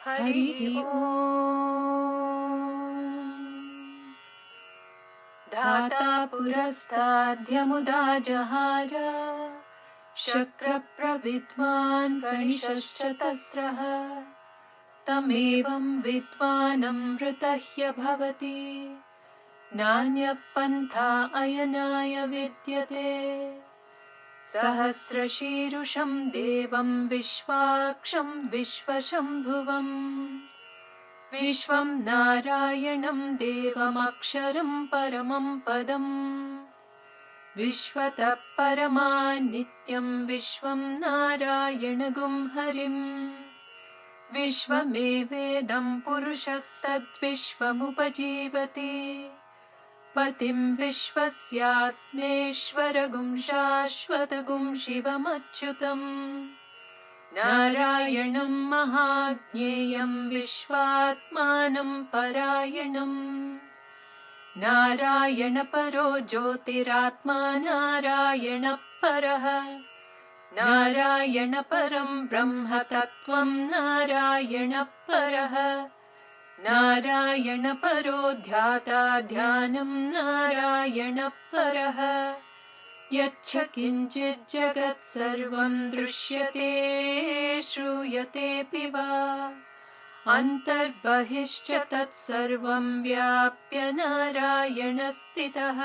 हरिः ओम्। धाता पुरस्ताद्यमुदा जहार शक्रप्रविद्वान् प्रणिशश्च तस्रः तमेवं विद्वानमृतह्य भवति नान्यः पन्था अयनाय विद्यते। सहस्रशीरुषं देवं विश्वाक्षं विश्वशम्भुवम् विश्वं नारायणं देवमक्षरं परमं पदम् विश्वतः परमान्नित्यं विश्वं नारायणगुं हरिम् विश्वमेवेदं पुरुषस्तद्विश्वमुपजीवति पतिं विश्वस्यात्मेश्वरगुं शाश्वतगुं शिवमच्युतम् नारायणं महाज्ञेयं विश्वात्मानं परायणम् नारायणपरो ज्योतिरात्मा नारायणः परः नारायणपरं ब्रह्म तत्त्वं नारायणः परः नारायणपरो ध्याता ध्यानं नारायणः परः यच्च किञ्चित् जगत् सर्वं दृश्यते श्रूयतेऽपि वा अन्तर्बहिश्च तत्सर्वं व्याप्य नारायणस्थितः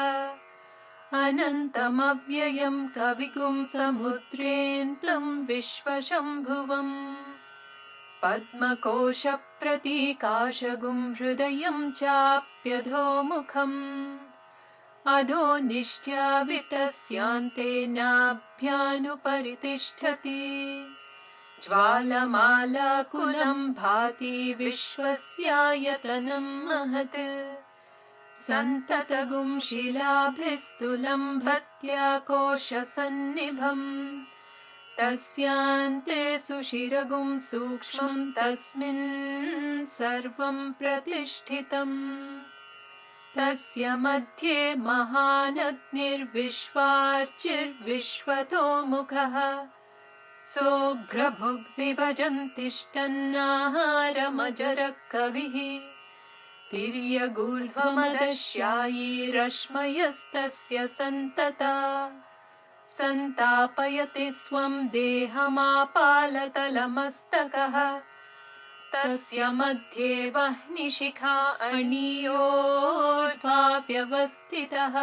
अनन्तमव्ययं कविगुं समुद्रेऽन्तं विश्वशम्भुवम् पद्मकोशप्रतीकाशगुं हृदयं चाप्यधोमुखम् अधो निष्ट्यावितस्यान्ते नाभ्यानुपरितिष्ठति ज्वालमालाकुलं भाति विश्वस्यायतनं महत् सन्ततगुं शिलाभिस्तुलं भत्याकोशसन्निभम् तस्यान्ते सुशिरगुं सूक्ष्मं तस्मिन् सर्वं प्रतिष्ठितम् तस्य मध्ये महानग्निर्विश्वार्चिर्विश्वतोमुखः सोऽघ्रभुग्विभजन्तिष्ठन्नाहारमजरः कविः तिर्यगूर्ध्वमदश्यायी रश्मयस्तस्य सन्तता सन्तापयति स्वं देहमापालतलमस्तकः तस्य मध्ये वह्निशिखा अणीयोर्ध्वा व्यवस्थितः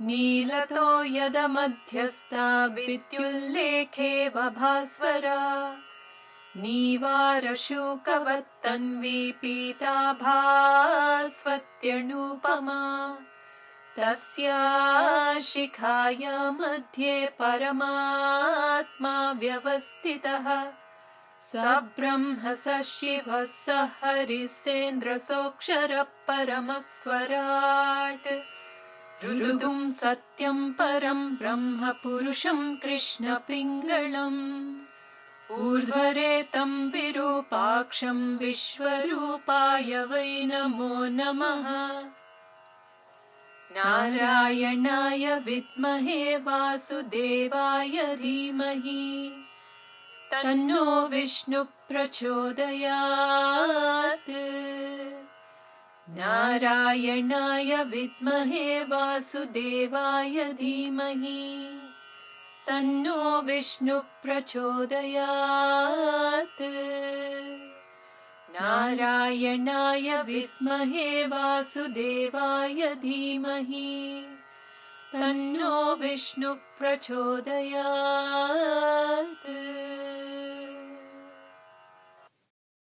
नीलतो यदमध्यस्था विद्युल्लेखेव भास्वरा नीवारशूकवत्तन्वी पीताभास्वत्यणूपमा तस्या शिखाया मध्ये परमात्मा व्यवस्थितः स ब्रह्म स शिवः स हरिसेन्द्रसोऽक्षरः परमस्वराट् ऋदुं सत्यं परं ब्रह्म पुरुषं कृष्णपिङ्गळम् ऊर्ध्वरेतं विरूपाक्षं विश्वरूपाय वै नमो नमः। नारायणाय विद्महे वासुदेवाय धीमहि तन्नो विष्णुः प्रचोदयात्। नारायणाय विद्महे वासुदेवाय धीमहि तन्नो विष्णुः प्रचोदयात्। नारायणाय विद्महे वासुदेवाय धीमहि तन्नो विष्णुः प्रचोदयात्।